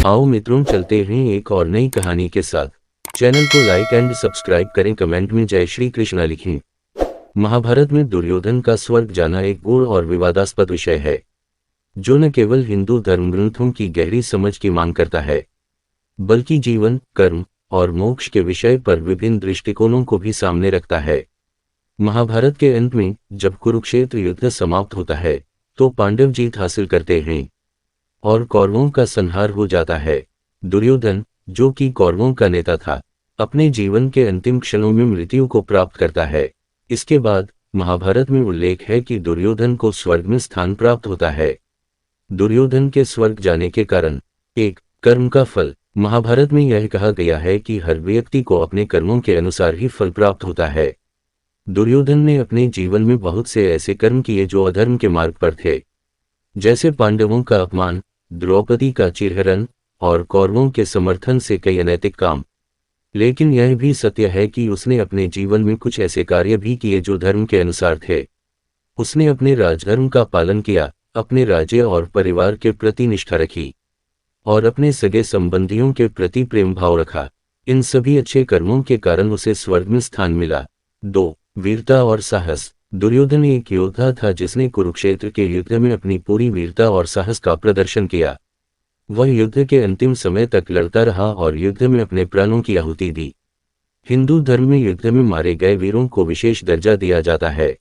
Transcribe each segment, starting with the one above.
आओ मित्रों, चलते हैं एक और नई कहानी के साथ। चैनल को लाइक एंड सब्सक्राइब करें, कमेंट में जय श्री कृष्ण लिखें। महाभारत में दुर्योधन का स्वर्ग जाना एक गूढ़ और विवादास्पद विषय है, जो न केवल हिंदू धर्मग्रंथों की गहरी समझ की मांग करता है, बल्कि जीवन, कर्म और मोक्ष के विषय पर विभिन्न दृष्टिकोणों को भी सामने रखता है। महाभारत के अंत में जब कुरुक्षेत्र युद्ध समाप्त होता है, तो पांडव जीत हासिल करते हैं और कौरवों का संहार हो जाता है। दुर्योधन, जो कि कौरवों का नेता था, अपने जीवन के अंतिम क्षणों में मृत्यु को प्राप्त करता है। इसके बाद महाभारत में उल्लेख है कि दुर्योधन को स्वर्ग में स्थान प्राप्त होता है। दुर्योधन के स्वर्ग जाने के कारण। 1. कर्म का फल। महाभारत में यह कहा गया है कि हर व्यक्ति को अपने कर्मों के अनुसार ही फल प्राप्त होता है। दुर्योधन ने अपने जीवन में बहुत से ऐसे कर्म किए जो अधर्म के मार्ग पर थे, जैसे पांडवों का अपमान, द्रौपदी का चिरहरण और कौरवों के समर्थन से कई अनैतिक काम। लेकिन यह भी सत्य है कि उसने अपने जीवन में कुछ ऐसे कार्य भी किए जो धर्म के अनुसार थे। उसने अपने राजधर्म का पालन किया, अपने राज्य और परिवार के प्रति निष्ठा रखी और अपने सगे संबंधियों के प्रति प्रेम भाव रखा। इन सभी अच्छे कर्मों के कारण उसे स्वर्ग में स्थान मिला। 2. वीरता और साहस। दुर्योधन एक योद्धा था जिसने कुरुक्षेत्र के युद्ध में अपनी पूरी वीरता और साहस का प्रदर्शन किया। वह युद्ध के अंतिम समय तक लड़ता रहा और युद्ध में अपने प्राणों की आहुति दी। हिंदू धर्म में युद्ध में मारे गए वीरों को विशेष दर्जा दिया जाता है।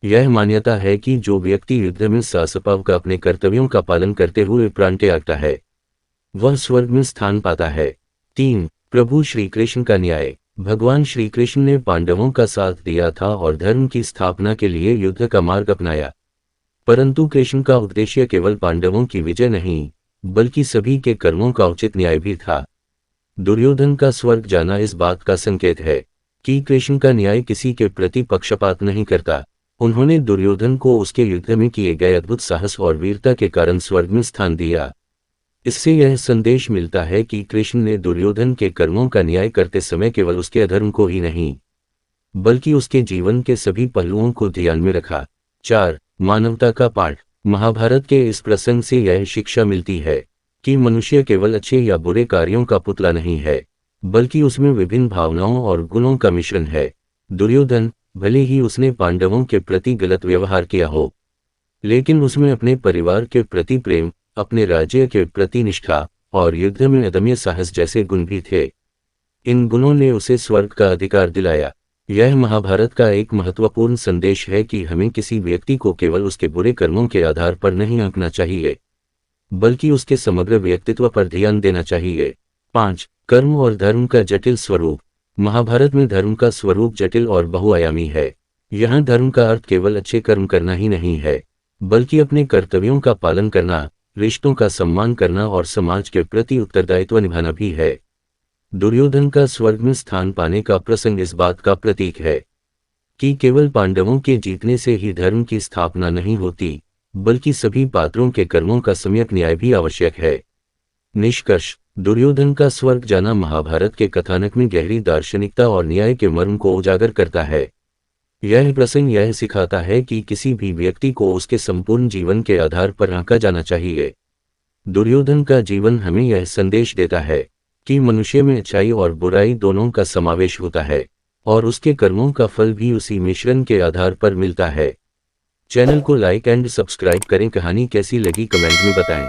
यह मान्यता है कि जो व्यक्ति युद्ध में साहसपूर्वक अपने कर्तव्यों का पालन करते हुए प्राण त्यागता है, वह स्वर्ग में स्थान पाता है। 3. प्रभु श्री कृष्ण का न्याय। भगवान श्री कृष्ण ने पांडवों का साथ दिया था और धर्म की स्थापना के लिए युद्ध का मार्ग अपनाया, परंतु कृष्ण का उद्देश्य केवल पांडवों की विजय नहीं, बल्कि सभी के कर्मों का उचित न्याय भी था। दुर्योधन का स्वर्ग जाना इस बात का संकेत है कि कृष्ण का न्याय किसी के प्रति पक्षपात नहीं करता। उन्होंने दुर्योधन को उसके युद्ध में किए गए अद्भुत साहस और वीरता के कारण स्वर्ग में स्थान दिया। इससे यह संदेश मिलता है कि कृष्ण ने दुर्योधन के कर्मों का न्याय करते समय केवल उसके अधर्म को ही नहीं, बल्कि उसके जीवन के सभी पहलुओं को ध्यान में रखा। 4. मानवता का पाठ। महाभारत के इस प्रसंग से यह शिक्षा मिलती है कि मनुष्य केवल अच्छे या बुरे कार्यों का पुतला नहीं है, बल्कि उसमें विभिन्न भावनाओं और गुणों का मिश्रण है। दुर्योधन, भले ही उसने पांडवों के प्रति गलत व्यवहार किया हो, लेकिन उसमें अपने परिवार के प्रति प्रेम, अपने राज्य के प्रति निष्ठा और युद्ध में अदम्य साहस जैसे गुण भी थे। इन गुणों ने उसे स्वर्ग का अधिकार दिलाया। यह महाभारत का एक महत्वपूर्ण संदेश है कि हमें किसी व्यक्ति को केवल उसके बुरे कर्मों के आधार पर नहीं आंकना चाहिए, बल्कि उसके समग्र व्यक्तित्व पर ध्यान देना चाहिए। 5. कर्म और धर्म का जटिल स्वरूप। महाभारत में धर्म का स्वरूप जटिल और बहुआयामी है। यहाँ धर्म का अर्थ केवल अच्छे कर्म करना ही नहीं है, बल्कि अपने कर्तव्यों का पालन करना, रिश्तों का सम्मान करना और समाज के प्रति उत्तरदायित्व निभाना भी है। दुर्योधन का स्वर्ग में स्थान पाने का प्रसंग इस बात का प्रतीक है कि केवल पांडवों के जीतने से ही धर्म की स्थापना नहीं होती, बल्कि सभी पात्रों के कर्मों का सम्यक न्याय भी आवश्यक है। निष्कर्ष। दुर्योधन का स्वर्ग जाना महाभारत के कथानक में गहरी दार्शनिकता और न्याय के मर्म को उजागर करता है। यह प्रसंग यह सिखाता है कि किसी भी व्यक्ति को उसके संपूर्ण जीवन के आधार पर आंका जाना चाहिए। दुर्योधन का जीवन हमें यह संदेश देता है कि मनुष्य में अच्छाई और बुराई दोनों का समावेश होता है और उसके कर्मों का फल भी उसी मिश्रण के आधार पर मिलता है। चैनल को लाइक एंड सब्सक्राइब करें। कहानी कैसी लगी कमेंट में बताएं।